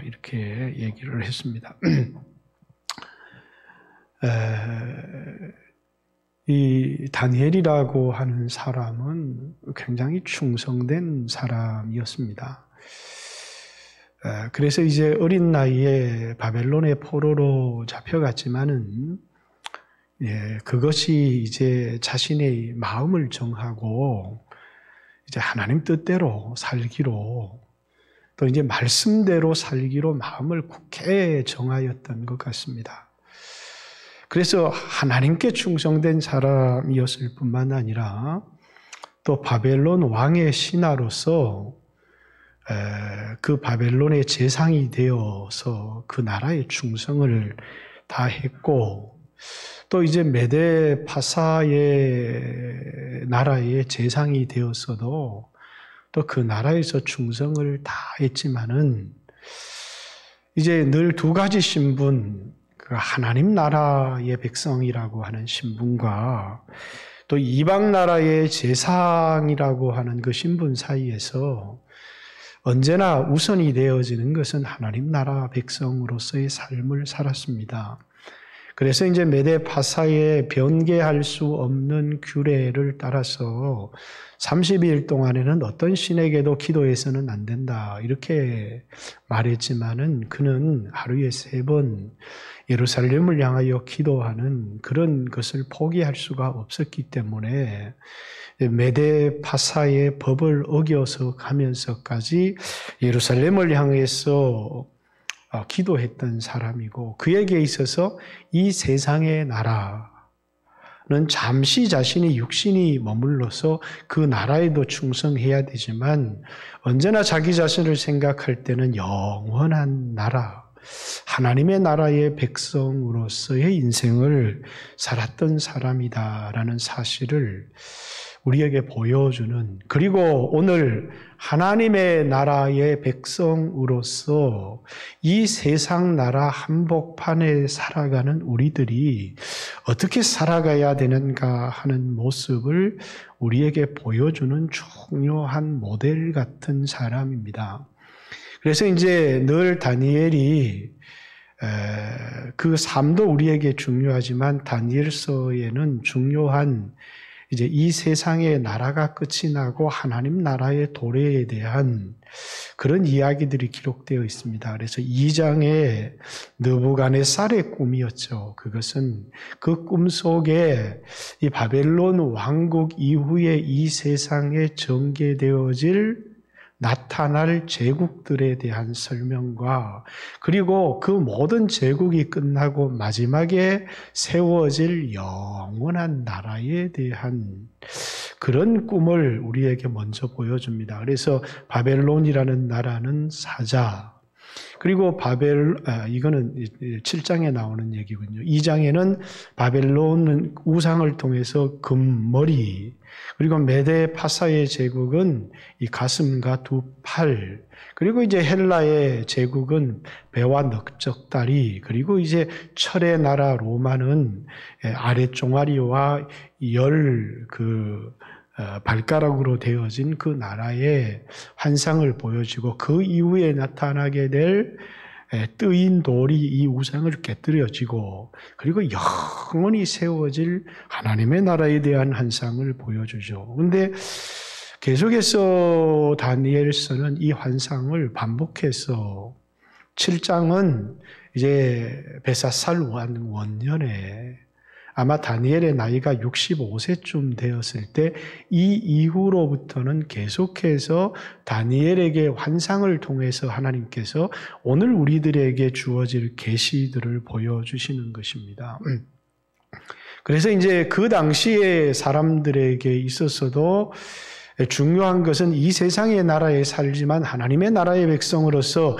이렇게 얘기를 했습니다. 이 다니엘이라고 하는 사람은 굉장히 충성된 사람이었습니다. 그래서 이제 어린 나이에 바벨론의 포로로 잡혀갔지만은 그것이 이제 자신의 마음을 정하고 이제 하나님 뜻대로 살기로 또 이제 말씀대로 살기로 마음을 굳게 정하였던 것 같습니다. 그래서 하나님께 충성된 사람이었을 뿐만 아니라 또 바벨론 왕의 신하로서 그 바벨론의 제상이 되어서 그 나라의 충성을 다했고 또 이제 메데 파사의 나라의 제상이 되었어도 또 그 나라에서 충성을 다했지만은 이제 늘 두 가지 신분, 그 하나님 나라의 백성이라고 하는 신분과 또 이방 나라의 제상이라고 하는 그 신분 사이에서 언제나 우선이 되어지는 것은 하나님 나라 백성으로서의 삶을 살았습니다. 그래서 이제 메데 파사의 변개할 수 없는 규례를 따라서 30일 동안에는 어떤 신에게도 기도해서는 안 된다 이렇게 말했지만은 그는 하루에 3번 예루살렘을 향하여 기도하는 그런 것을 포기할 수가 없었기 때문에 메데 파사의 법을 어겨서 가면서까지 예루살렘을 향해서 기도했던 사람이고 그에게 있어서 이 세상의 나라는 잠시 자신이 육신이 머물러서 그 나라에도 충성해야 되지만 언제나 자기 자신을 생각할 때는 영원한 나라, 하나님의 나라의 백성으로서의 인생을 살았던 사람이다라는 사실을 우리에게 보여주는, 그리고 오늘 하나님의 나라의 백성으로서 이 세상 나라 한복판에 살아가는 우리들이 어떻게 살아가야 되는가 하는 모습을 우리에게 보여주는 중요한 모델 같은 사람입니다. 그래서 이제 늘 다니엘이 그 삶도 우리에게 중요하지만 다니엘서에는 중요한 이제 이 세상의 나라가 끝이 나고 하나님 나라의 도래에 대한 그런 이야기들이 기록되어 있습니다. 그래서 2장에 느부갓네살의 꿈이었죠. 그것은 그 꿈 속에 이 바벨론 왕국 이후에 이 세상에 전개되어질 나타날 제국들에 대한 설명과 그리고 그 모든 제국이 끝나고 마지막에 세워질 영원한 나라에 대한 그런 꿈을 우리에게 먼저 보여줍니다. 그래서 바벨론이라는 나라는 사자, 그리고 이거는 7장에 나오는 얘기군요. 2장에는 바벨론은 우상을 통해서 금머리, 그리고 메데 파사의 제국은 이 가슴과 2팔, 그리고 이제 헬라의 제국은 배와 넓적다리, 그리고 이제 철의 나라 로마는 아랫종아리와 발가락으로 되어진 그 나라의 환상을 보여주고 그 이후에 나타나게 될 뜨인 돌이 이 우상을 깨뜨려지고 그리고 영원히 세워질 하나님의 나라에 대한 환상을 보여주죠. 그런데 계속해서 다니엘서는 이 환상을 반복해서 7장은 이제 벨사살 원년에 아마 다니엘의 나이가 65세쯤 되었을 때 이 이후로부터는 계속해서 다니엘에게 환상을 통해서 하나님께서 오늘 우리들에게 주어질 계시들을 보여주시는 것입니다. 그래서 이제 그 당시에 사람들에게 있어서도 중요한 것은 이 세상의 나라에 살지만 하나님의 나라의 백성으로서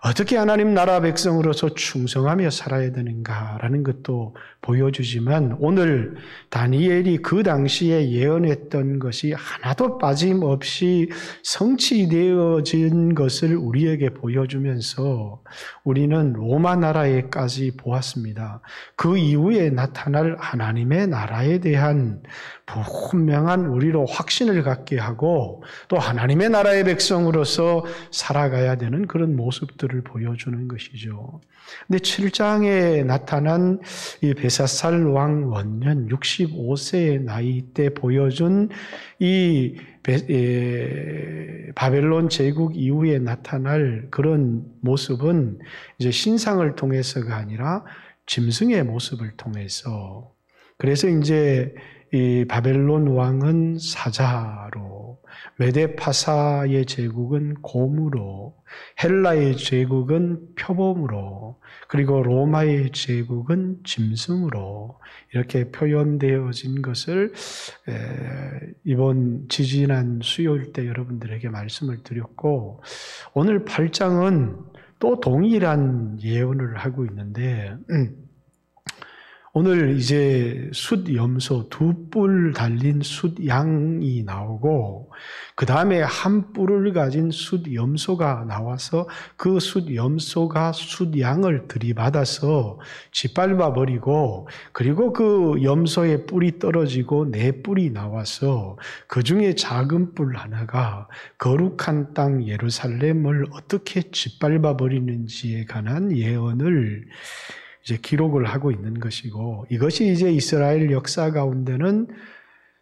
어떻게 하나님 나라 백성으로서 충성하며 살아야 되는가라는 것도 보여주지만 오늘 다니엘이 그 당시에 예언했던 것이 하나도 빠짐없이 성취되어진 것을 우리에게 보여주면서 우리는 로마 나라에까지 보았습니다. 그 이후에 나타날 하나님의 나라에 대한 분명한 우리로 확신을 갖게 하고 또 하나님의 나라의 백성으로서 살아가야 되는 그런 모습들을 보여주는 것이죠. 근데 7장에 나타난 이 벨사살 왕 원년 65세의 나이 때 보여준 이 바벨론 제국 이후에 나타날 그런 모습은 이제 신상을 통해서가 아니라 짐승의 모습을 통해서, 그래서 이제 이 바벨론 왕은 사자로, 메데파사의 제국은 곰으로, 헬라의 제국은 표범으로, 그리고 로마의 제국은 짐승으로 이렇게 표현되어진 것을 이번 지지난 수요일 때 여러분들에게 말씀을 드렸고, 오늘 8장은 또 동일한 예언을 하고 있는데 오늘 이제 숫염소, 2뿔 달린 숫양이 나오고 그 다음에 한 뿔을 가진 숫염소가 나와서 그 숫염소가 숫양을 들이받아서 짓밟아 버리고, 그리고 그 염소의 뿔이 떨어지고 4뿔이 나와서 그 중에 작은 뿔 하나가 거룩한 땅 예루살렘을 어떻게 짓밟아 버리는지에 관한 예언을 이제 기록을 하고 있는 것이고, 이것이 이제 이스라엘 역사 가운데는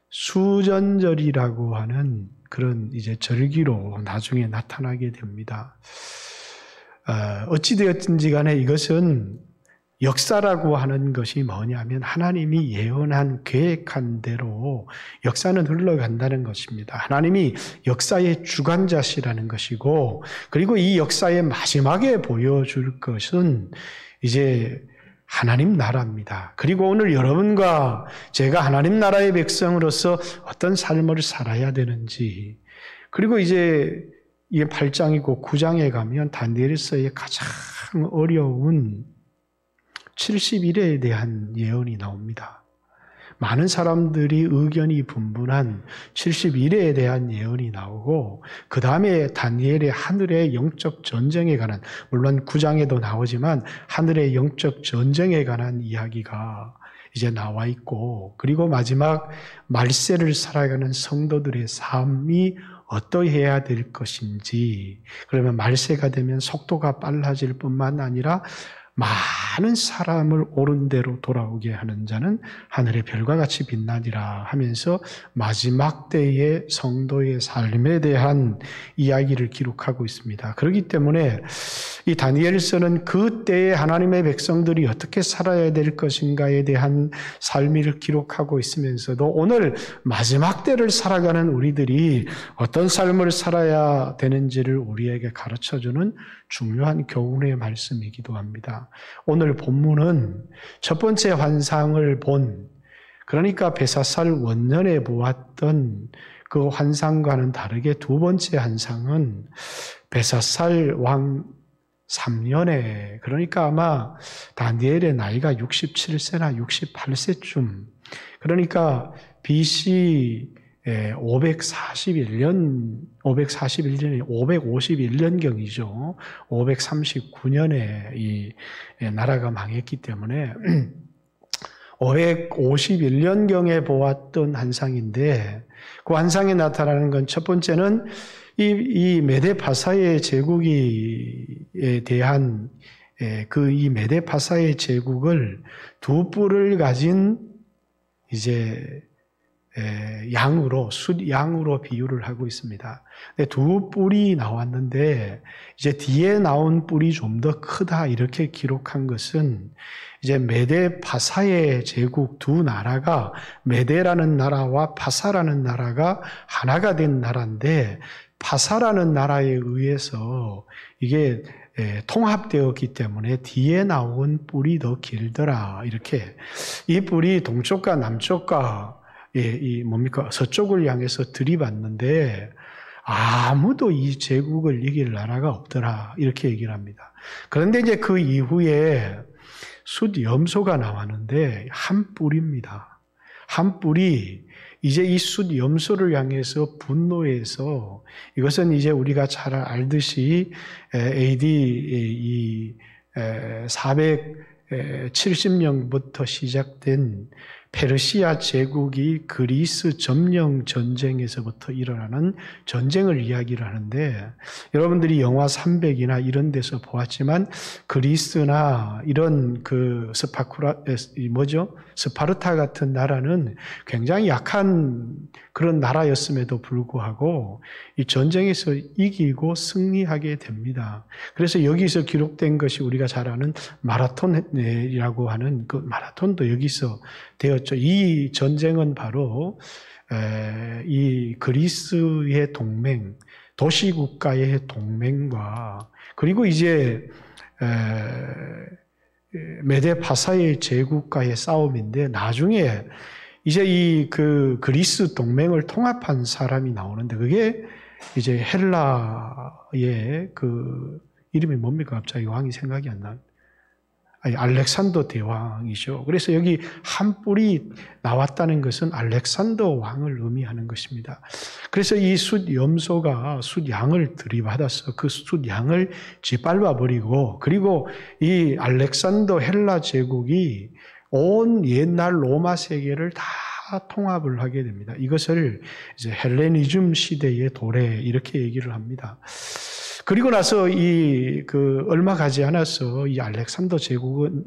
수전절이라고 하는 그런 이제 절기로 나중에 나타나게 됩니다. 어찌되었든지 간에 이것은 역사라고 하는 것이 뭐냐면 하나님이 예언한 계획한 대로 역사는 흘러간다는 것입니다. 하나님이 역사의 주관자시라는 것이고, 그리고 이 역사의 마지막에 보여줄 것은 이제 하나님 나라입니다. 그리고 오늘 여러분과 제가 하나님 나라의 백성으로서 어떤 삶을 살아야 되는지, 그리고 이제 이게 8장이고 9장에 가면 다니엘서의 가장 어려운 70일에 대한 예언이 나옵니다. 많은 사람들이 의견이 분분한 70일에 대한 예언이 나오고, 그 다음에 다니엘의 하늘의 영적 전쟁에 관한, 물론 9장에도 나오지만 하늘의 영적 전쟁에 관한 이야기가 이제 나와 있고, 그리고 마지막 말세를 살아가는 성도들의 삶이 어떠해야 될 것인지, 그러면 말세가 되면 속도가 빨라질 뿐만 아니라 많은 사람을 옳은 대로 돌아오게 하는 자는 하늘의 별과 같이 빛나리라 하면서 마지막 때의 성도의 삶에 대한 이야기를 기록하고 있습니다. 그렇기 때문에 이 다니엘서는 그 때에 하나님의 백성들이 어떻게 살아야 될 것인가에 대한 삶을 기록하고 있으면서도 오늘 마지막 때를 살아가는 우리들이 어떤 삶을 살아야 되는지를 우리에게 가르쳐주는 중요한 교훈의 말씀이기도 합니다. 오늘 본문은 첫 번째 환상을 본, 그러니까 벨사살 원년에 보았던 그 환상과는 다르게 두 번째 환상은 벨사살 왕 3년에, 그러니까 아마 다니엘의 나이가 67세나 68세쯤, 그러니까 BC 541년이 551년경이죠. 539년에 이 나라가 망했기 때문에 551년경에 보았던 환상인데, 그 환상에 나타나는 건 첫 번째는 이 메데파사의 제국에 대한 이 메데파사의 제국을 2뿔을 가진 이제 양으로, 숫양으로 비유를 하고 있습니다. 2뿔이 나왔는데 이제 뒤에 나온 뿔이 좀 더 크다 이렇게 기록한 것은 이제 메데 파사의 제국 두 나라가, 메데라는 나라와 파사라는 나라가 하나가 된 나라인데, 파사라는 나라에 의해서 이게 통합되었기 때문에 뒤에 나온 뿔이 더 길더라. 이렇게 이 뿔이 동쪽과 남쪽과 서쪽을 향해서 들이받는데 아무도 이 제국을 이길 나라가 없더라. 이렇게 얘기를 합니다. 그런데 이제 그 이후에 숫염소가 나왔는데 한 뿔입니다. 한 뿔이 이제 이 숫염소를 향해서 분노해서, 이것은 이제 우리가 잘 알듯이 AD 470년부터 시작된 페르시아 제국이 그리스 점령 전쟁에서부터 일어나는 전쟁을 이야기를 하는데, 여러분들이 영화 300이나 이런 데서 보았지만 그리스나 이런 그 스파르타 같은 나라는 굉장히 약한 그런 나라였음에도 불구하고 이 전쟁에서 이기고 승리하게 됩니다. 그래서 여기서 기록된 것이 우리가 잘 아는 마라톤이라고 하는 그 마라톤도 여기서 되었죠. 이 전쟁은 바로 이 그리스의 동맹, 도시국가의 동맹과, 그리고 이제 메데파사의 제국과의 싸움인데, 나중에 이제 이 그 그리스 동맹을 통합한 사람이 나오는데, 그게 이제 헬라의 그 이름이 뭡니까? 갑자기 왕이 생각이 안 나요. 알렉산더 대왕이죠. 그래서 여기 한 뿔이 나왔다는 것은 알렉산더 왕을 의미하는 것입니다. 그래서 이 숫염소가 숫양을 들이받아서 그 숫양을 짓밟아 버리고, 그리고 이 알렉산더 헬라 제국이 온 옛날 로마 세계를 다 통합을 하게 됩니다. 이것을 이제 헬레니즘 시대의 도래 이렇게 얘기를 합니다. 그리고 나서 얼마 가지 않아서 이 알렉산더 제국은,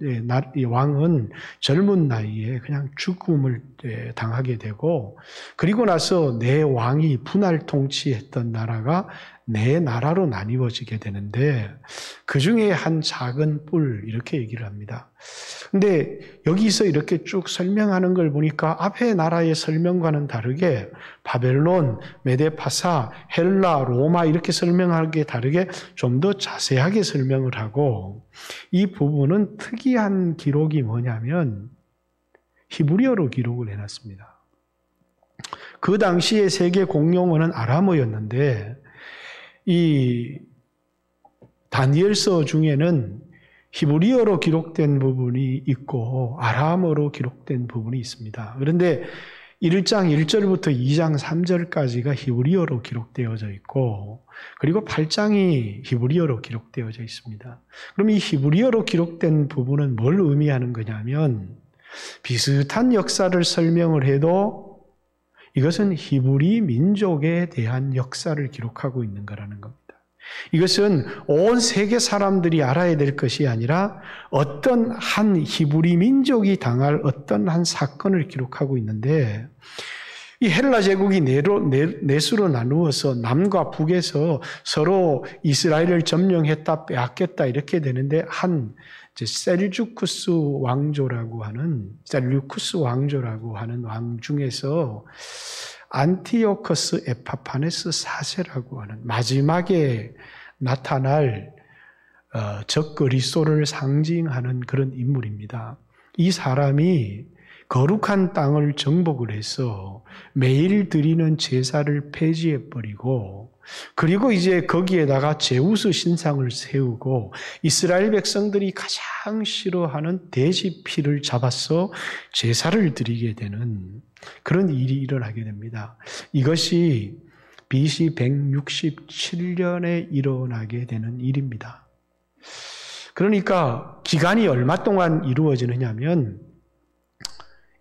이 왕은 젊은 나이에 그냥 죽음을 당하게 되고, 그리고 나서 내 왕이 분할 통치했던 나라가 네 나라로 나뉘어지게 되는데, 그 중에 한 작은 뿔, 이렇게 얘기를 합니다. 근데 여기서 이렇게 쭉 설명하는 걸 보니까 앞에 나라의 설명과는 다르게 바벨론, 메데파사, 헬라, 로마 이렇게 설명하기에 다르게 좀 더 자세하게 설명을 하고, 이 부분은 특이한 기록이 뭐냐면 히브리어로 기록을 해놨습니다. 그 당시에 세계 공용어는 아람어였는데, 이 다니엘서 중에는 히브리어로 기록된 부분이 있고 아람어로 기록된 부분이 있습니다. 그런데 1장 1절부터 2장 3절까지가 히브리어로 기록되어져 있고, 그리고 8장이 히브리어로 기록되어져 있습니다. 그럼 이 히브리어로 기록된 부분은 뭘 의미하는 거냐면, 비슷한 역사를 설명을 해도 이것은 히브리 민족에 대한 역사를 기록하고 있는 거라는 겁니다. 이것은 온 세계 사람들이 알아야 될 것이 아니라 어떤 한 히브리 민족이 당할 어떤 한 사건을 기록하고 있는데, 이 헬라 제국이 넷으로 나누어서 남과 북에서 서로 이스라엘을 점령했다 빼앗겼다 이렇게 되는데, 한 셀주쿠스 왕조라고 하는 왕 중에서 안티오커스 에파파네스 4세라고 하는 마지막에 나타날 적그리스도를 상징하는 그런 인물입니다. 이 사람이 거룩한 땅을 정복을 해서 매일 드리는 제사를 폐지해버리고, 그리고 이제 거기에다가 제우스 신상을 세우고 이스라엘 백성들이 가장 싫어하는 돼지 피를 잡아서 제사를 드리게 되는 그런 일이 일어나게 됩니다. 이것이 BC 167년에 일어나게 되는 일입니다. 그러니까 기간이 얼마 동안 이루어지느냐면,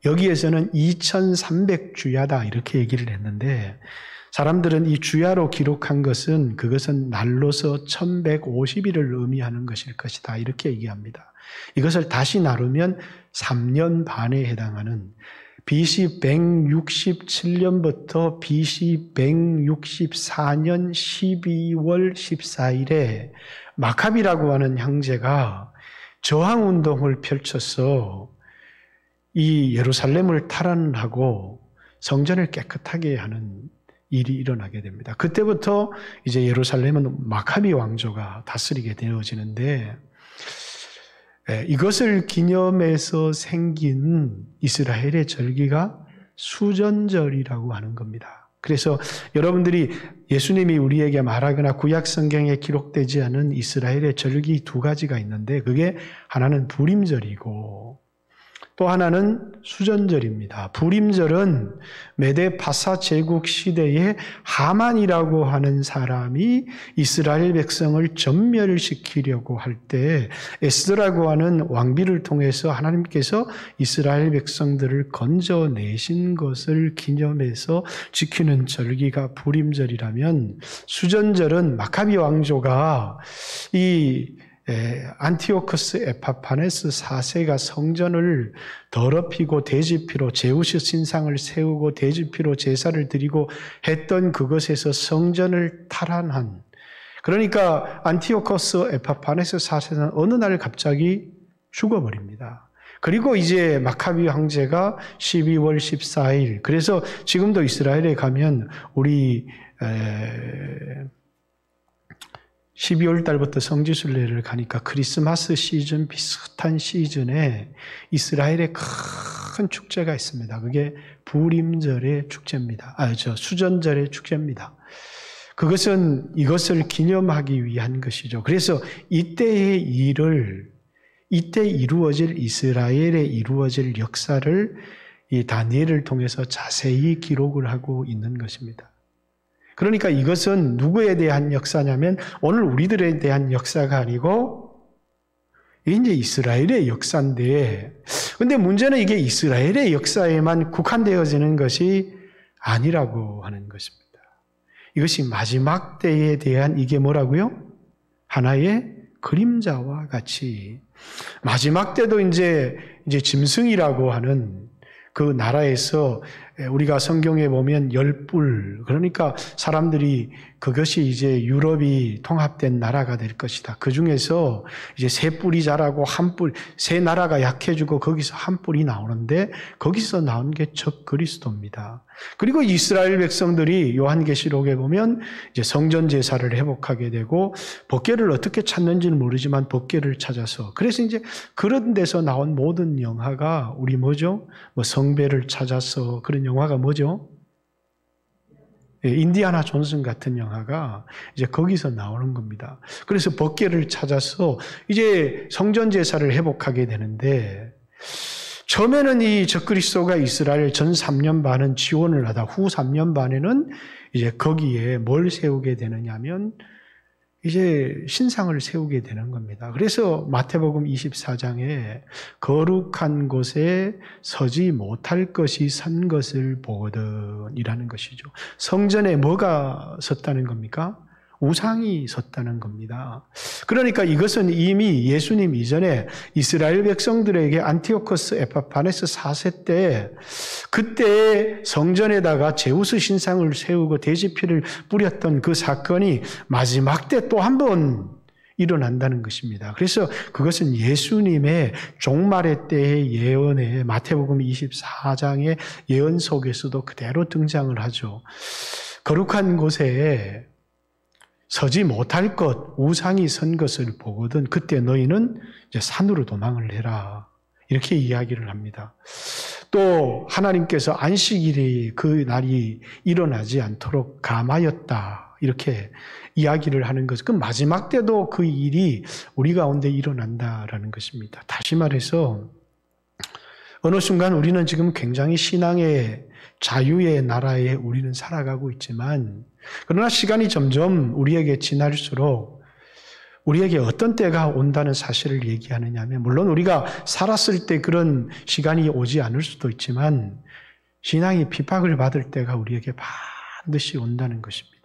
여기에서는 2300주야다 이렇게 얘기를 했는데, 사람들은 이 주야로 기록한 것은 그것은 날로서 1150일을 의미하는 것일 것이다 이렇게 얘기합니다. 이것을 다시 나누면 3년 반에 해당하는 BC 167년부터 BC 164년 12월 14일에 마카비라고 하는 형제가 저항운동을 펼쳐서 이 예루살렘을 탈환하고 성전을 깨끗하게 하는 일이 일어나게 됩니다. 그때부터 이제 예루살렘은 마카비 왕조가 다스리게 되어지는데, 이것을 기념해서 생긴 이스라엘의 절기가 수전절이라고 하는 겁니다. 그래서 여러분들이 예수님이 우리에게 말하거나 구약 성경에 기록되지 않은 이스라엘의 절기 두 가지가 있는데 그게 하나는 부림절이고 또 하나는 수전절입니다. 부림절은 메데 바사 제국 시대에 하만이라고 하는 사람이 이스라엘 백성을 전멸시키려고 할 때 에스더라고 하는 왕비를 통해서 하나님께서 이스라엘 백성들을 건져내신 것을 기념해서 지키는 절기가 부림절이라면 수전절은 마카비 왕조가 이 안티오코스 에파파네스 4세가 성전을 더럽히고 대지피로 제우스 신상을 세우고 대지피로 제사를 드리고 했던 그것에서 성전을 탈환한, 그러니까 안티오코스 에파파네스 4세는 어느 날 갑자기 죽어버립니다. 그리고 이제 마카비 황제가 12월 14일, 그래서 지금도 이스라엘에 가면 우리 12월 달부터 성지순례를 가니까 크리스마스 시즌 비슷한 시즌에 이스라엘에 큰 축제가 있습니다. 그게 부림절의 축제입니다. 수전절의 축제입니다. 그것은 이것을 기념하기 위한 것이죠. 그래서 이때의 일을, 이때 이루어질 이스라엘에 이루어질 역사를 이 다니엘을 통해서 자세히 기록을 하고 있는 것입니다. 그러니까 이것은 누구에 대한 역사냐면 오늘 우리들에 대한 역사가 아니고 이제 이스라엘의 역사인데, 근데 문제는 이게 이스라엘의 역사에만 국한되어지는 것이 아니라고 하는 것입니다. 이것이 마지막 때에 대한 이게 뭐라고요? 하나의 그림자와 같이 마지막 때도 이제 짐승이라고 하는 그 나라에서 우리가 성경에 보면 10뿔, 그러니까 사람들이 그것이 이제 유럽이 통합된 나라가 될 것이다. 그 중에서 이제 3뿔이 자라고 1뿔, 3나라가 약해지고 거기서 1뿔이 나오는데 거기서 나온 게 적그리스도입니다. 그리고 이스라엘 백성들이 요한계시록에 보면 이제 성전 제사를 회복하게 되고 법궤를 어떻게 찾는지는 모르지만 법궤를 찾아서, 그래서 이제 그런 데서 나온 모든 영화가 우리 뭐죠? 뭐 성배를 찾아서 그런 영화가 뭐죠? 인디아나 존슨 같은 영화가 이제 거기서 나오는 겁니다. 그래서 법궤를 찾아서 이제 성전 제사를 회복하게 되는데, 처음에는 이 적그리스도가 이스라엘 전 3년 반은 지원을 하다 후 3년 반에는 이제 거기에 뭘 세우게 되느냐면 이제 신상을 세우게 되는 겁니다. 그래서 마태복음 24장에 거룩한 곳에 서지 못할 것이 선 것을 보거든 이라는 것이죠. 성전에 뭐가 섰다는 겁니까? 우상이 섰다는 겁니다. 그러니까 이것은 이미 예수님 이전에 이스라엘 백성들에게 안티오코스 에파파네스 4세 때 그때 성전에다가 제우스 신상을 세우고 대지피를 뿌렸던 그 사건이 마지막 때 또 한 번 일어난다는 것입니다. 그래서 그것은 예수님의 종말의 때의 예언에 마태복음 24장의 예언 속에서도 그대로 등장을 하죠. 거룩한 곳에 서지 못할 것, 우상이 선 것을 보거든 그때 너희는 이제 산으로 도망을 해라. 이렇게 이야기를 합니다. 또 하나님께서 안식일이 그 날이 일어나지 않도록 감하였다. 이렇게 이야기를 하는 것. 그 마지막 때도 그 일이 우리 가운데 일어난다라는 것입니다. 다시 말해서 어느 순간 우리는 지금 굉장히 신앙의 자유의 나라에 우리는 살아가고 있지만, 그러나 시간이 점점 우리에게 지날수록 우리에게 어떤 때가 온다는 사실을 얘기하느냐면, 물론 우리가 살았을 때 그런 시간이 오지 않을 수도 있지만 신앙이 핍박을 받을 때가 우리에게 반드시 온다는 것입니다.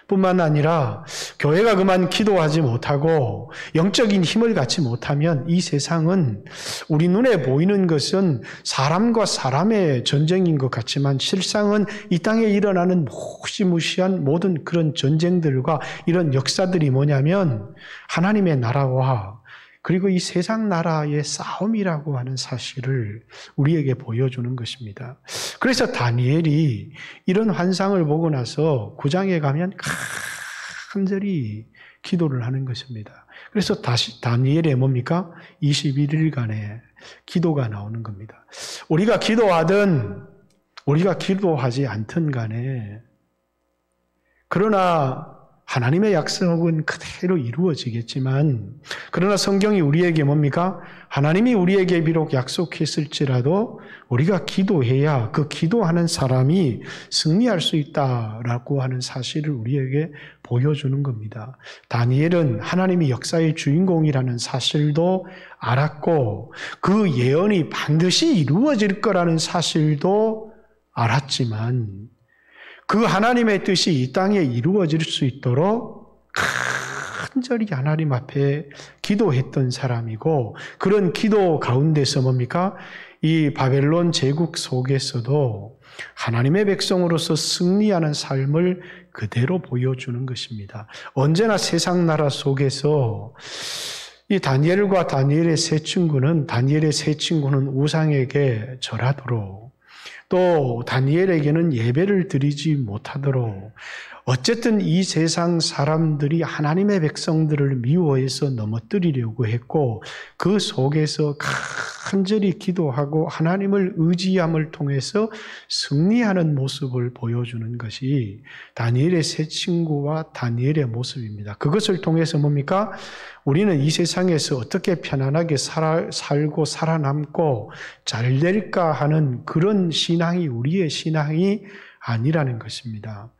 뿐만 아니라 교회가 그만 기도하지 못하고 영적인 힘을 갖지 못하면 이 세상은 우리 눈에 보이는 것은 사람과 사람의 전쟁인 것 같지만 실상은 이 땅에 일어나는 무시무시한 모든 그런 전쟁들과 이런 역사들이 뭐냐면 하나님의 나라와 그리고 이 세상 나라의 싸움이라고 하는 사실을 우리에게 보여주는 것입니다. 그래서 다니엘이 이런 환상을 보고 나서 9장에 가면 간절히 기도를 하는 것입니다. 그래서 다시 다니엘에 뭡니까? 21일간의 기도가 나오는 겁니다. 우리가 기도하든 우리가 기도하지 않든 간에 그러나 하나님의 약속은 그대로 이루어지겠지만, 그러나 성경이 우리에게 뭡니까? 하나님이 우리에게 비록 약속했을지라도 우리가 기도해야 그 기도하는 사람이 승리할 수 있다라고 하는 사실을 우리에게 보여주는 겁니다. 다니엘은 하나님이 역사의 주인공이라는 사실도 알았고, 그 예언이 반드시 이루어질 거라는 사실도 알았지만, 그 하나님의 뜻이 이 땅에 이루어질 수 있도록 간절히 하나님 앞에 기도했던 사람이고, 그런 기도 가운데서 뭡니까? 이 바벨론 제국 속에서도 하나님의 백성으로서 승리하는 삶을 그대로 보여주는 것입니다. 언제나 세상 나라 속에서 이 다니엘과 다니엘의 세 친구는 우상에게 절하도록, 또 다니엘에게는 예배를 드리지 못하도록, 어쨌든 이 세상 사람들이 하나님의 백성들을 미워해서 넘어뜨리려고 했고, 그 속에서 간절히 기도하고 하나님을 의지함을 통해서 승리하는 모습을 보여주는 것이 다니엘의 세 친구와 다니엘의 모습입니다. 그것을 통해서 뭡니까? 우리는 이 세상에서 어떻게 편안하게 살고 살아남고 잘 될까 하는 그런 신앙이 우리의 신앙이 아니라는 것입니다.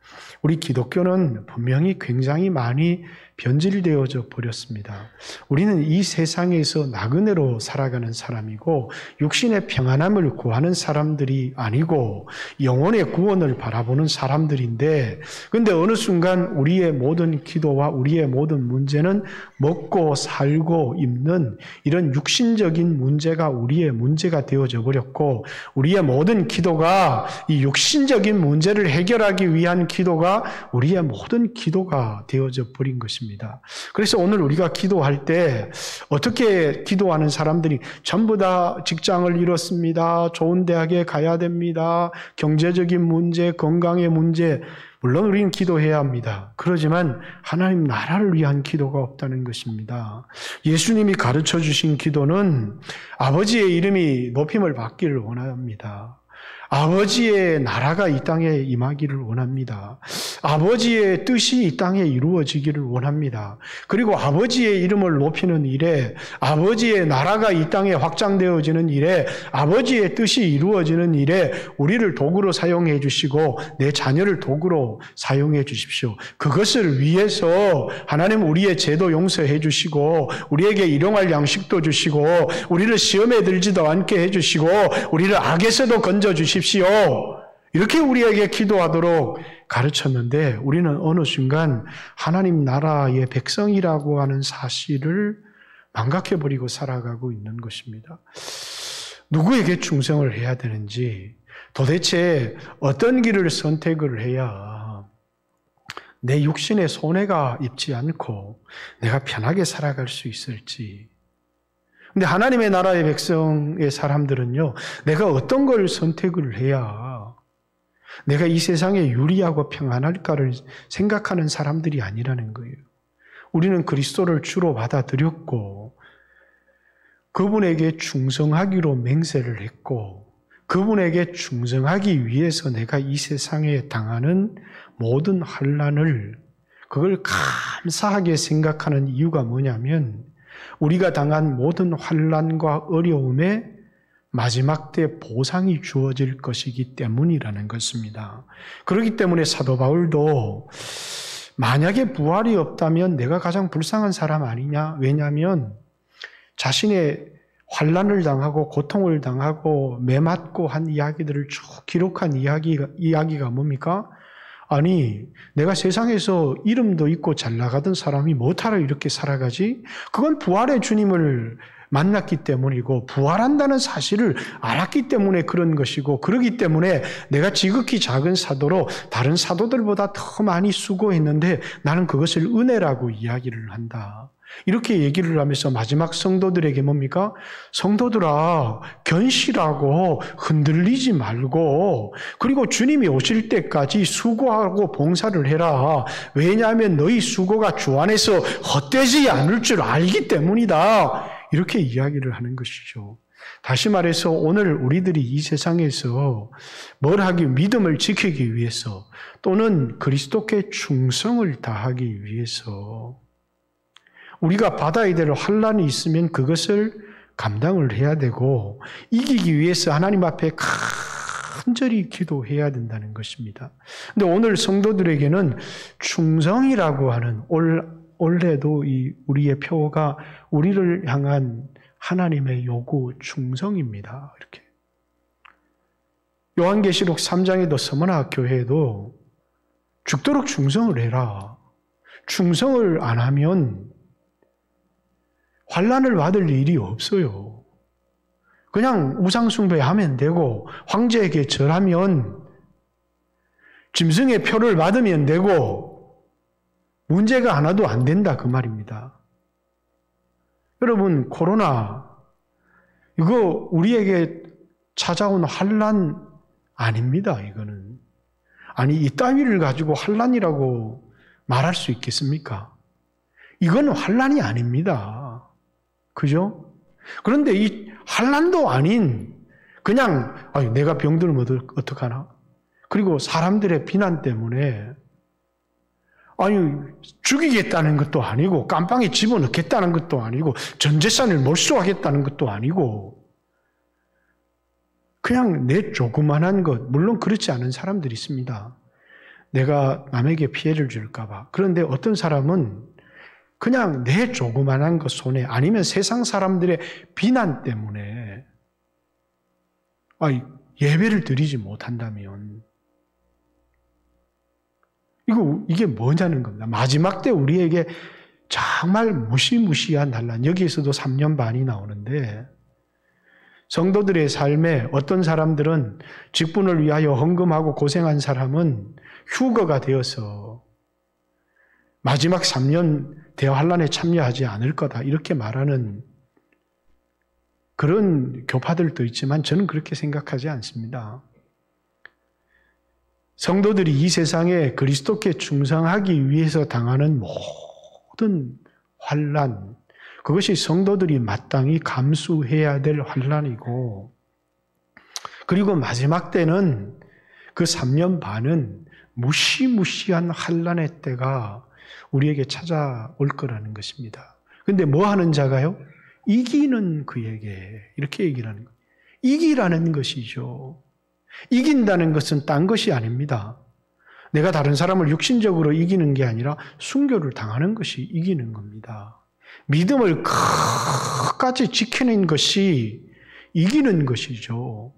우리 기독교는 분명히 굉장히 많이 변질되어져 버렸습니다. 우리는 이 세상에서 나그네로 살아가는 사람이고, 육신의 평안함을 구하는 사람들이 아니고 영혼의 구원을 바라보는 사람들인데, 그런데 어느 순간 우리의 모든 기도와 우리의 모든 문제는 먹고 살고 입는 이런 육신적인 문제가 우리의 문제가 되어져 버렸고, 우리의 모든 기도가 이 육신적인 문제를 해결하기 위한 기도가 우리의 모든 기도가 되어져 버린 것입니다. 그래서 오늘 우리가 기도할 때 어떻게 기도하는 사람들이 전부 다 직장을 잃었습니다. 좋은 대학에 가야 됩니다. 경제적인 문제, 건강의 문제, 물론 우리는 기도해야 합니다. 그러지만 하나님 나라를 위한 기도가 없다는 것입니다. 예수님이 가르쳐 주신 기도는 아버지의 이름이 높임을 받기를 원합니다. 아버지의 나라가 이 땅에 임하기를 원합니다. 아버지의 뜻이 이 땅에 이루어지기를 원합니다. 그리고 아버지의 이름을 높이는 일에, 아버지의 나라가 이 땅에 확장되어지는 일에, 아버지의 뜻이 이루어지는 일에 우리를 도구로 사용해 주시고 내 자녀를 도구로 사용해 주십시오. 그것을 위해서 하나님 우리의 죄도 용서해 주시고 우리에게 일용할 양식도 주시고 우리를 시험에 들지도 않게 해 주시고 우리를 악에서도 건져 주십시오. 이렇게 우리에게 기도하도록 가르쳤는데, 우리는 어느 순간 하나님 나라의 백성이라고 하는 사실을 망각해버리고 살아가고 있는 것입니다. 누구에게 충성을 해야 되는지, 도대체 어떤 길을 선택을 해야 내 육신에 손해가 입지 않고 내가 편하게 살아갈 수 있을지. 근데 하나님의 나라의 백성의 사람들은요, 내가 어떤 걸 선택을 해야 내가 이 세상에 유리하고 평안할까를 생각하는 사람들이 아니라는 거예요. 우리는 그리스도를 주로 받아들였고 그분에게 충성하기로 맹세를 했고, 그분에게 충성하기 위해서 내가 이 세상에 당하는 모든 환난을, 그걸 감사하게 생각하는 이유가 뭐냐면, 우리가 당한 모든 환난과 어려움에 마지막 때 보상이 주어질 것이기 때문이라는 것입니다. 그렇기 때문에 사도 바울도 만약에 부활이 없다면 내가 가장 불쌍한 사람 아니냐? 왜냐하면 자신의 환난을 당하고 고통을 당하고 매맞고 한 이야기들을 쭉 기록한 이야기가 뭡니까? 아니, 내가 세상에서 이름도 있고 잘 나가던 사람이 뭐하러 이렇게 살아가지? 그건 부활의 주님을 만났기 때문이고 부활한다는 사실을 알았기 때문에 그런 것이고, 그렇기 때문에 내가 지극히 작은 사도로 다른 사도들보다 더 많이 수고했는데 나는 그것을 은혜라고 이야기를 한다. 이렇게 얘기를 하면서 마지막 성도들에게 뭡니까? 성도들아, 견실하고 흔들리지 말고, 그리고 주님이 오실 때까지 수고하고 봉사를 해라. 왜냐하면 너희 수고가 주 안에서 헛되지 않을 줄 알기 때문이다. 이렇게 이야기를 하는 것이죠. 다시 말해서 오늘 우리들이 이 세상에서 뭘 하기, 믿음을 지키기 위해서 또는 그리스도께 충성을 다하기 위해서 우리가 받아야 될 환난이 있으면 그것을 감당을 해야 되고 이기기 위해서 하나님 앞에 간절히 기도해야 된다는 것입니다. 근데 오늘 성도들에게는 충성이라고 하는 올해도 이 우리의 표가 우리를 향한 하나님의 요구 충성입니다. 이렇게 요한계시록 3장에도 서머나 교회에도 죽도록 충성을 해라. 충성을 안 하면 환난을 받을 일이 없어요. 그냥 우상숭배하면 되고 황제에게 절하면 짐승의 표를 받으면 되고 문제가 하나도 안 된다 그 말입니다. 여러분 코로나 이거 우리에게 찾아온 환난 아닙니다. 이거는 아니 이 따위를 가지고 환난이라고 말할 수 있겠습니까? 이건 환난이 아닙니다. 그죠? 그런데 이 환난도 아닌 그냥 내가 병들면 어떡하나? 그리고 사람들의 비난 때문에 죽이겠다는 것도 아니고 깜빵에 집어넣겠다는 것도 아니고 전 재산을 몰수하겠다는 것도 아니고 그냥 내 조그만한 것, 물론 그렇지 않은 사람들이 있습니다. 내가 남에게 피해를 줄까 봐. 그런데 어떤 사람은 그냥 내 조그만한 것 손해 아니면 세상 사람들의 비난 때문에 예배를 드리지 못한다면 이게 뭐냐는 겁니다. 마지막 때 우리에게 정말 무시무시한 난란, 여기에서도 3년 반이 나오는데 성도들의 삶에 어떤 사람들은 직분을 위하여 헌금하고 고생한 사람은 휴거가 되어서 마지막 3년 대환란에 참여하지 않을 거다 이렇게 말하는 그런 교파들도 있지만 저는 그렇게 생각하지 않습니다. 성도들이 이 세상에 그리스도께 충성하기 위해서 당하는 모든 환난, 그것이 성도들이 마땅히 감수해야 될 환난이고 그리고 마지막 때는 그 3년 반은 무시무시한 환난의 때가 우리에게 찾아올 거라는 것입니다. 그런데 뭐 하는 자가요? 이기는 그에게 이렇게 얘기를 하는 거예요. 이기라는 것이죠. 이긴다는 것은 딴 것이 아닙니다. 내가 다른 사람을 육신적으로 이기는 게 아니라 순교를 당하는 것이 이기는 겁니다. 믿음을 끝까지 지키는 것이 이기는 것이죠.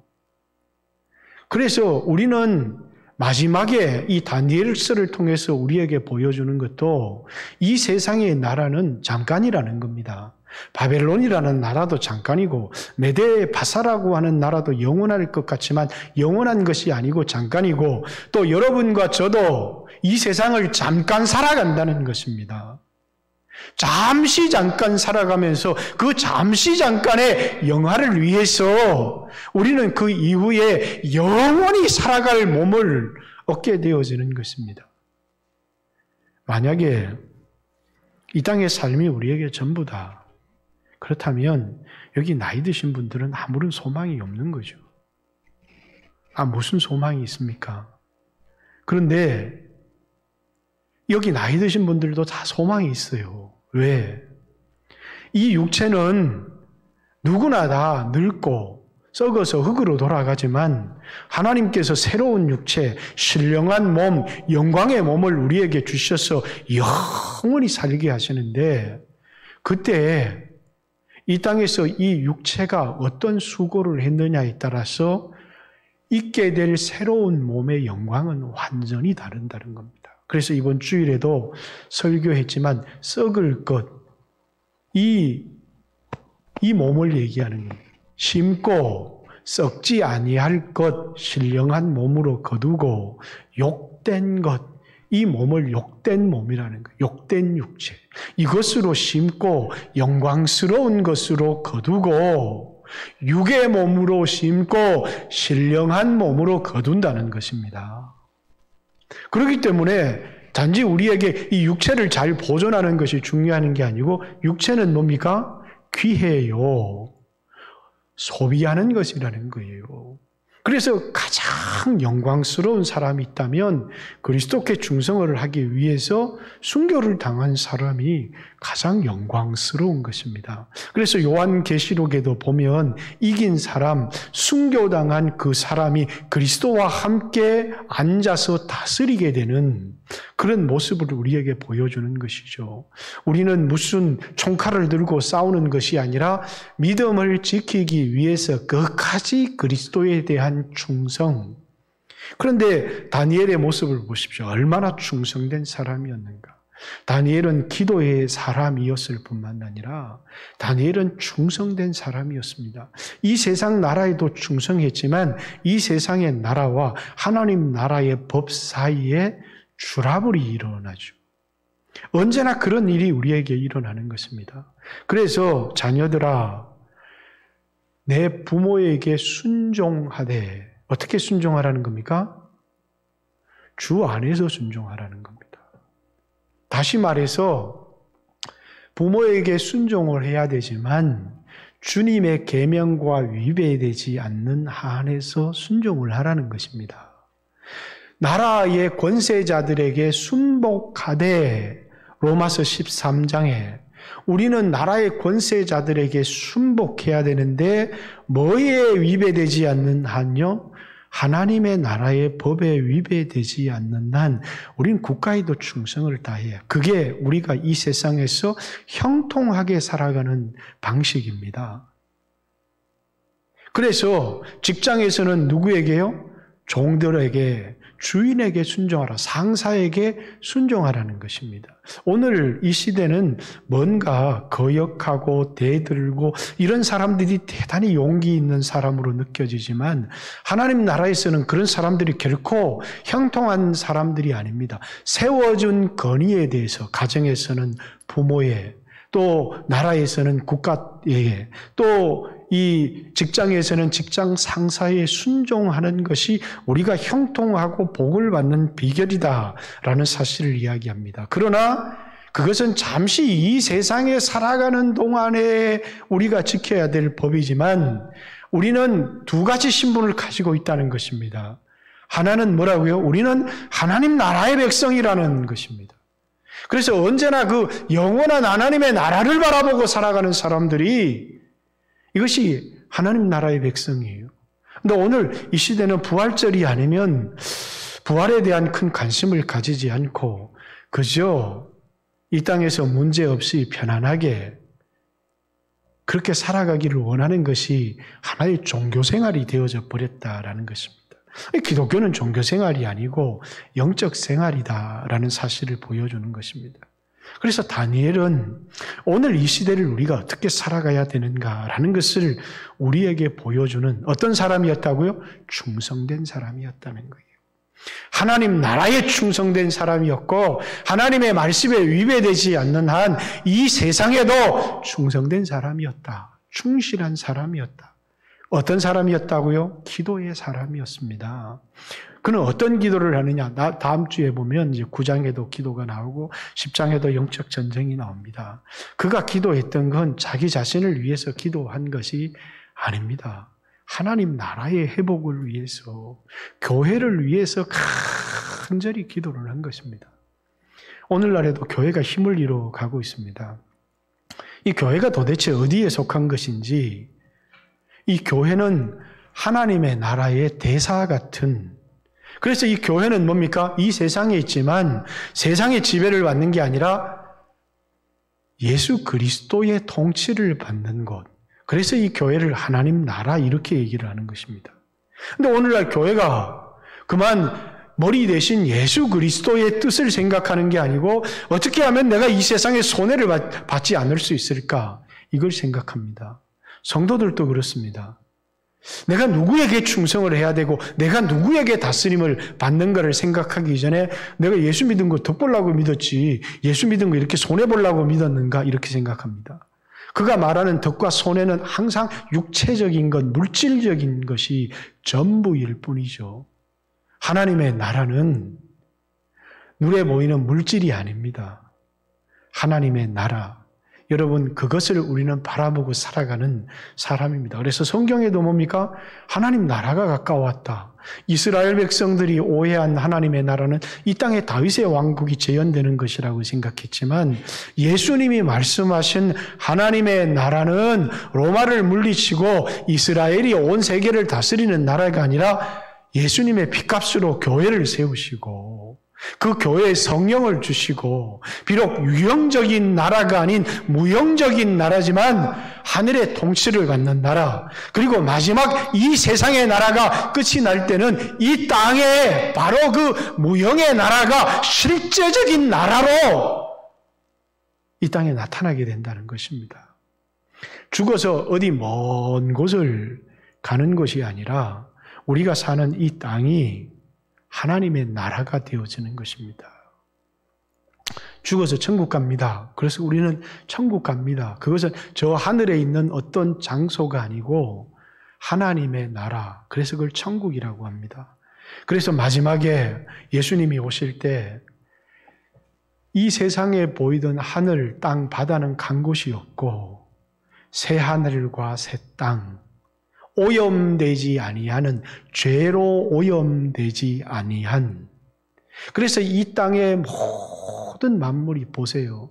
그래서 우리는 마지막에 이 다니엘서를 통해서 우리에게 보여주는 것도 이 세상의 나라는 잠깐이라는 겁니다. 바벨론이라는 나라도 잠깐이고 메데 바사라고 하는 나라도 영원할 것 같지만 영원한 것이 아니고 잠깐이고 또 여러분과 저도 이 세상을 잠깐 살아간다는 것입니다. 잠시 잠깐 살아가면서 그 잠시 잠깐의 영화를 위해서 우리는 그 이후에 영원히 살아갈 몸을 얻게 되어지는 것입니다. 만약에 이 땅의 삶이 우리에게 전부다. 그렇다면 여기 나이 드신 분들은 아무런 소망이 없는 거죠. 무슨 소망이 있습니까? 그런데 여기 나이 드신 분들도 다 소망이 있어요. 왜? 이 육체는 누구나 다 늙고 썩어서 흙으로 돌아가지만 하나님께서 새로운 육체, 신령한 몸, 영광의 몸을 우리에게 주셔서 영원히 살게 하시는데 그때 이 땅에서 이 육체가 어떤 수고를 했느냐에 따라서 있게 될 새로운 몸의 영광은 완전히 다른다는 겁니다. 그래서 이번 주일에도 설교했지만 썩을 것, 이 몸을 얘기하는 겁니다. 심고 썩지 아니할 것, 신령한 몸으로 거두고 욕된 것, 이 몸을 욕된 몸이라는 거예요. 욕된 육체. 이것으로 심고 영광스러운 것으로 거두고 육의 몸으로 심고 신령한 몸으로 거둔다는 것입니다. 그렇기 때문에 단지 우리에게 이 육체를 잘 보존하는 것이 중요한 게 아니고 육체는 뭡니까? 귀해요. 소비하는 것이라는 거예요. 그래서 가장 영광스러운 사람이 있다면 그리스도께 충성을 하기 위해서 순교를 당한 사람이 가장 영광스러운 것입니다. 그래서 요한계시록에도 보면 이긴 사람, 순교당한 그 사람이 그리스도와 함께 앉아서 다스리게 되는 그런 모습을 우리에게 보여주는 것이죠. 우리는 무슨 총칼을 들고 싸우는 것이 아니라 믿음을 지키기 위해서 끝까지 그리스도에 대한 충성. 그런데 다니엘의 모습을 보십시오. 얼마나 충성된 사람이었는가. 다니엘은 기도의 사람이었을 뿐만 아니라 다니엘은 충성된 사람이었습니다. 이 세상 나라에도 충성했지만 이 세상의 나라와 하나님 나라의 법 사이에 트러블이 일어나죠. 언제나 그런 일이 우리에게 일어나는 것입니다. 그래서 자녀들아, 내 부모에게 순종하되, 어떻게 순종하라는 겁니까? 주 안에서 순종하라는 겁니다. 다시 말해서 부모에게 순종을 해야 되지만 주님의 계명과 위배되지 않는 한에서 순종을 하라는 것입니다. 나라의 권세자들에게 순복하되, 로마서 13장에 우리는 나라의 권세자들에게 순복해야 되는데 뭐에 위배되지 않는 한요? 하나님의 나라의 법에 위배되지 않는 한 우리는 국가에도 충성을 다해요. 그게 우리가 이 세상에서 형통하게 살아가는 방식입니다. 그래서 직장에서는 누구에게요? 종들에게, 주인에게 순종하라, 상사에게 순종하라는 것입니다. 오늘 이 시대는 뭔가 거역하고 대들고 이런 사람들이 대단히 용기 있는 사람으로 느껴지지만 하나님 나라에서는 그런 사람들이 결코 형통한 사람들이 아닙니다. 세워준 건의에 대해서 가정에서는 부모에, 또 나라에서는 국가에, 또 이 직장에서는 직장 상사에 순종하는 것이 우리가 형통하고 복을 받는 비결이다라는 사실을 이야기합니다. 그러나 그것은 잠시 이 세상에 살아가는 동안에 우리가 지켜야 될 법이지만 우리는 두 가지 신분을 가지고 있다는 것입니다. 하나는 뭐라고요? 우리는 하나님 나라의 백성이라는 것입니다. 그래서 언제나 그 영원한 하나님의 나라를 바라보고 살아가는 사람들이 이것이 하나님 나라의 백성이에요. 그런데 오늘 이 시대는 부활절이 아니면 부활에 대한 큰 관심을 가지지 않고 그저 이 땅에서 문제없이 편안하게 그렇게 살아가기를 원하는 것이 하나의 종교생활이 되어져 버렸다라는 것입니다. 기독교는 종교생활이 아니고 영적 생활이다라는 사실을 보여주는 것입니다. 그래서 다니엘은 오늘 이 시대를 우리가 어떻게 살아가야 되는가라는 것을 우리에게 보여주는 어떤 사람이었다고요? 충성된 사람이었다는 거예요. 하나님 나라에 충성된 사람이었고 하나님의 말씀에 위배되지 않는 한 이 세상에도 충성된 사람이었다. 충실한 사람이었다. 어떤 사람이었다고요? 기도의 사람이었습니다. 그는 어떤 기도를 하느냐? 다음 주에 보면 이제 9장에도 기도가 나오고 10장에도 영적 전쟁이 나옵니다. 그가 기도했던 건 자기 자신을 위해서 기도한 것이 아닙니다. 하나님 나라의 회복을 위해서, 교회를 위해서 간절히 기도를 한 것입니다. 오늘날에도 교회가 힘을 잃어가고 있습니다. 이 교회가 도대체 어디에 속한 것인지, 이 교회는 하나님의 나라의 대사 같은, 그래서 이 교회는 뭡니까? 이 세상에 있지만 세상의 지배를 받는 게 아니라 예수 그리스도의 통치를 받는 곳. 그래서 이 교회를 하나님 나라 이렇게 얘기를 하는 것입니다. 그런데 오늘날 교회가 그만 머리 대신 예수 그리스도의 뜻을 생각하는 게 아니고 어떻게 하면 내가 이 세상에 손해를 받지 않을 수 있을까? 이걸 생각합니다. 성도들도 그렇습니다. 내가 누구에게 충성을 해야 되고 내가 누구에게 다스림을 받는 것을 생각하기 전에 내가 예수 믿은 거 덕보려고 믿었지 예수 믿은 거 이렇게 손해보려고 믿었는가 이렇게 생각합니다. 그가 말하는 덕과 손해는 항상 육체적인 것, 물질적인 것이 전부일 뿐이죠. 하나님의 나라는 눈에 보이는 물질이 아닙니다. 하나님의 나라, 여러분, 그것을 우리는 바라보고 살아가는 사람입니다. 그래서 성경에도 뭡니까? 하나님 나라가 가까웠다. 이스라엘 백성들이 오해한 하나님의 나라는 이 땅에 다윗의 왕국이 재현되는 것이라고 생각했지만 예수님이 말씀하신 하나님의 나라는 로마를 물리치고 이스라엘이 온 세계를 다스리는 나라가 아니라 예수님의 피값으로 교회를 세우시고 그 교회에 성령을 주시고 비록 유형적인 나라가 아닌 무형적인 나라지만 하늘의 통치를 갖는 나라, 그리고 마지막 이 세상의 나라가 끝이 날 때는 이 땅에 바로 그 무형의 나라가 실제적인 나라로 이 땅에 나타나게 된다는 것입니다. 죽어서 어디 먼 곳을 가는 것이 아니라 우리가 사는 이 땅이 하나님의 나라가 되어지는 것입니다. 죽어서 천국 갑니다. 그래서 우리는 천국 갑니다. 그것은 저 하늘에 있는 어떤 장소가 아니고 하나님의 나라. 그래서 그걸 천국이라고 합니다. 그래서 마지막에 예수님이 오실 때 이 세상에 보이던 하늘, 땅, 바다는 간 곳이 없고 새 하늘과 새 땅, 오염되지 아니하는, 죄로 오염되지 아니한, 그래서 이 땅의 모든 만물이 보세요.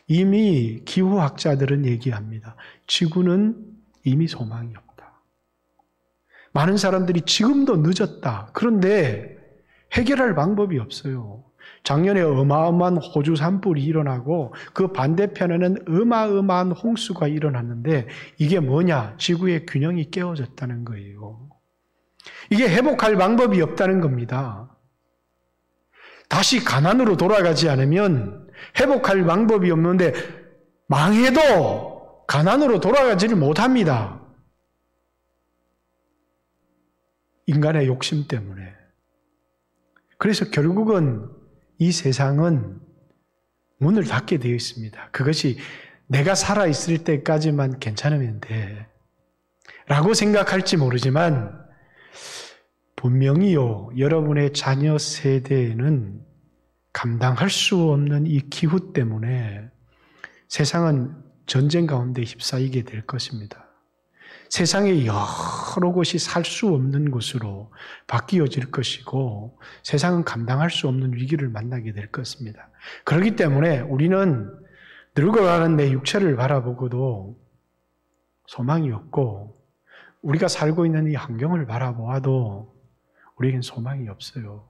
이미 기후학자들은 얘기합니다. 지구는 이미 소망이 없다. 많은 사람들이 지금도 늦었다. 그런데 해결할 방법이 없어요. 작년에 어마어마한 호주 산불이 일어나고 그 반대편에는 어마어마한 홍수가 일어났는데 이게 뭐냐? 지구의 균형이 깨어졌다는 거예요. 이게 회복할 방법이 없다는 겁니다. 다시 가난으로 돌아가지 않으면 회복할 방법이 없는데 망해도 가난으로 돌아가지를 못합니다. 인간의 욕심 때문에. 그래서 결국은 이 세상은 문을 닫게 되어 있습니다. 그것이 내가 살아있을 때까지만 괜찮으면 돼 라고 생각할지 모르지만 분명히요, 여러분의 자녀 세대에는 감당할 수 없는 이 기후 때문에 세상은 전쟁 가운데 휩싸이게 될 것입니다. 세상에 여러 곳이 살 수 없는 곳으로 바뀌어질 것이고 세상은 감당할 수 없는 위기를 만나게 될 것입니다. 그렇기 때문에 우리는 늙어가는 내 육체를 바라보고도 소망이 없고 우리가 살고 있는 이 환경을 바라보아도 우리에겐 소망이 없어요.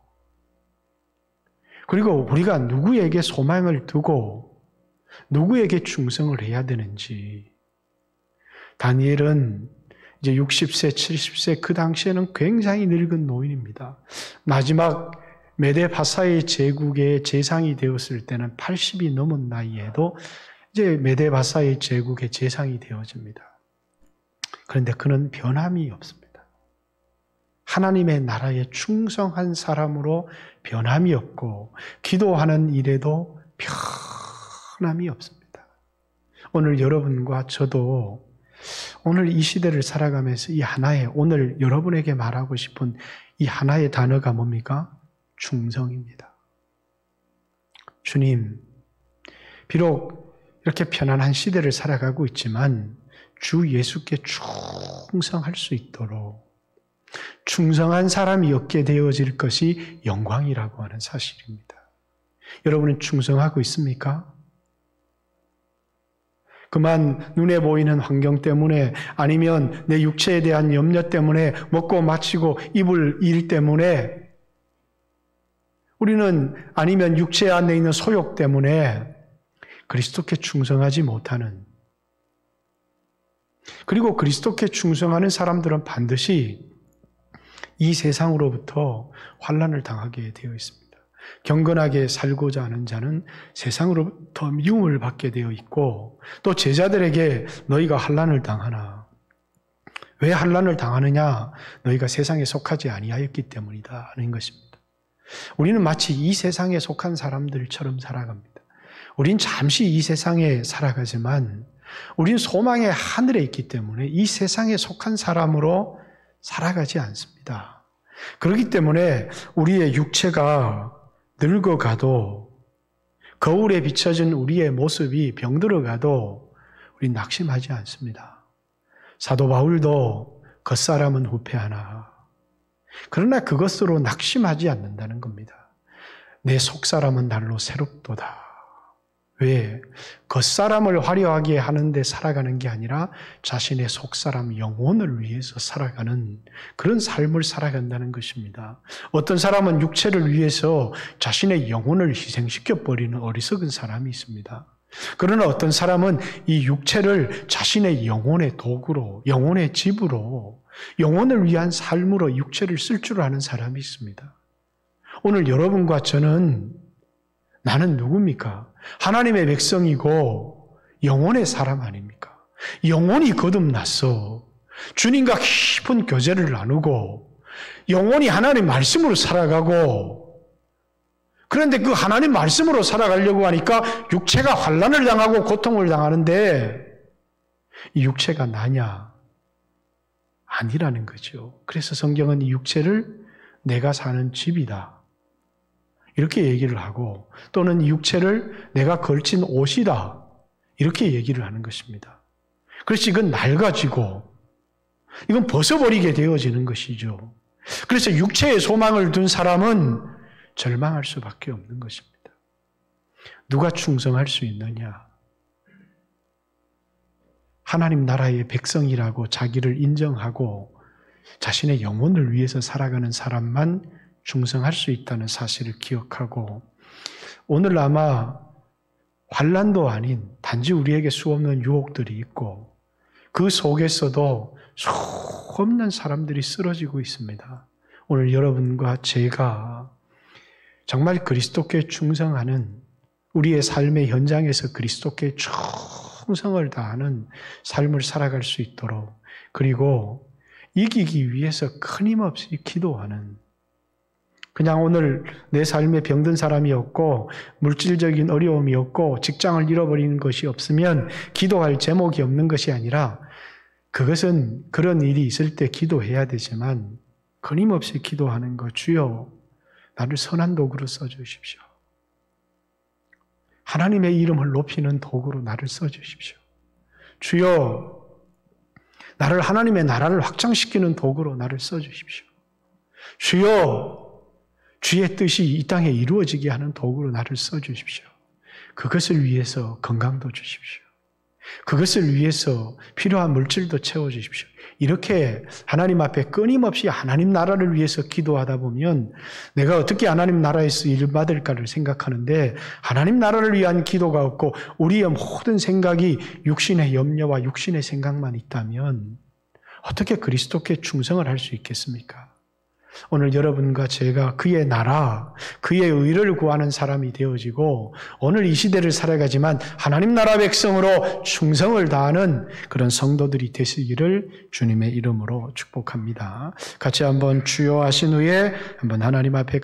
그리고 우리가 누구에게 소망을 두고 누구에게 충성을 해야 되는지, 다니엘은 이제 60세, 70세 그 당시에는 굉장히 늙은 노인입니다. 마지막 메데바사의 제국의 제상이 되었을 때는 80이 넘은 나이에도 이제 메데바사의 제국의 제상이 되어집니다. 그런데 그는 변함이 없습니다. 하나님의 나라에 충성한 사람으로 변함이 없고 기도하는 일에도 변함이 없습니다. 오늘 여러분과 저도 오늘 이 시대를 살아가면서 이 하나의, 오늘 여러분에게 말하고 싶은 이 하나의 단어가 뭡니까? 충성입니다. 주님, 비록 이렇게 편안한 시대를 살아가고 있지만 주 예수께 충성할 수 있도록 충성한 사람이 얻게 되어질 것이 영광이라고 하는 사실입니다. 여러분은 충성하고 있습니까? 그만 눈에 보이는 환경 때문에 아니면 내 육체에 대한 염려 때문에 먹고 마시고 입을 일 때문에 우리는 아니면 육체 안에 있는 소욕 때문에 그리스도께 충성하지 못하는, 그리고 그리스도께 충성하는 사람들은 반드시 이 세상으로부터 환난을 당하게 되어 있습니다. 경건하게 살고자 하는 자는 세상으로부터 미움을 받게 되어 있고 또 제자들에게 너희가 환난을 당하나. 왜 환난을 당하느냐? 너희가 세상에 속하지 아니하였기 때문이다 하는 것입니다. 우리는 마치 이 세상에 속한 사람들처럼 살아갑니다. 우린 잠시 이 세상에 살아가지만 우린 소망의 하늘에 있기 때문에 이 세상에 속한 사람으로 살아가지 않습니다. 그렇기 때문에 우리의 육체가 늙어가도 거울에 비춰진 우리의 모습이 병들어가도 우린 낙심하지 않습니다. 사도 바울도 겉사람은 후패하나 그러나 그것으로 낙심하지 않는다는 겁니다. 내 속사람은 날로 새롭도다. 왜? 겉사람을 화려하게 하는데 살아가는 게 아니라 자신의 속사람 영혼을 위해서 살아가는 그런 삶을 살아간다는 것입니다. 어떤 사람은 육체를 위해서 자신의 영혼을 희생시켜버리는 어리석은 사람이 있습니다. 그러나 어떤 사람은 이 육체를 자신의 영혼의 도구로, 영혼의 집으로, 영혼을 위한 삶으로 육체를 쓸 줄 아는 사람이 있습니다. 오늘 여러분과 저는 나는 누굽니까? 하나님의 백성이고 영혼의 사람 아닙니까? 영혼이 거듭났어. 주님과 깊은 교제를 나누고 영혼이 하나님 말씀으로 살아가고 그런데 그 하나님 말씀으로 살아가려고 하니까 육체가 환난을 당하고 고통을 당하는데 이 육체가 나냐? 아니라는 거죠. 그래서 성경은 이 육체를 내가 사는 집이다. 이렇게 얘기를 하고 또는 이 육체를 내가 걸친 옷이다. 이렇게 얘기를 하는 것입니다. 그래서 이건 낡아지고 이건 벗어버리게 되어지는 것이죠. 그래서 육체의 소망을 둔 사람은 절망할 수밖에 없는 것입니다. 누가 충성할 수 있느냐? 하나님 나라의 백성이라고 자기를 인정하고 자신의 영혼을 위해서 살아가는 사람만 충성할 수 있다는 사실을 기억하고 오늘 아마 환난도 아닌 단지 우리에게 수없는 유혹들이 있고 그 속에서도 수없는 사람들이 쓰러지고 있습니다. 오늘 여러분과 제가 정말 그리스도께 충성하는 우리의 삶의 현장에서 그리스도께 충성을 다하는 삶을 살아갈 수 있도록 그리고 이기기 위해서 끊임없이 기도하는 그냥 오늘 내 삶에 병든 사람이 없고 물질적인 어려움이 없고 직장을 잃어버리는 것이 없으면 기도할 제목이 없는 것이 아니라 그것은 그런 일이 있을 때 기도해야 되지만 끊임없이 기도하는 것 주여 나를 선한 도구로 써주십시오. 하나님의 이름을 높이는 도구로 나를 써주십시오. 주여 나를 하나님의 나라를 확장시키는 도구로 나를 써주십시오. 주여 주의 뜻이 이 땅에 이루어지게 하는 도구로 나를 써주십시오. 그것을 위해서 건강도 주십시오. 그것을 위해서 필요한 물질도 채워주십시오. 이렇게 하나님 앞에 끊임없이 하나님 나라를 위해서 기도하다 보면 내가 어떻게 하나님 나라에서 일 받을까를 생각하는데 하나님 나라를 위한 기도가 없고 우리의 모든 생각이 육신의 염려와 육신의 생각만 있다면 어떻게 그리스도께 충성을 할 수 있겠습니까? 오늘 여러분과 제가 그의 나라, 그의 의를 구하는 사람이 되어지고 오늘 이 시대를 살아가지만 하나님 나라 백성으로 충성을 다하는 그런 성도들이 되시기를 주님의 이름으로 축복합니다. 같이 한번 주여 하신 후에 한번 하나님 앞에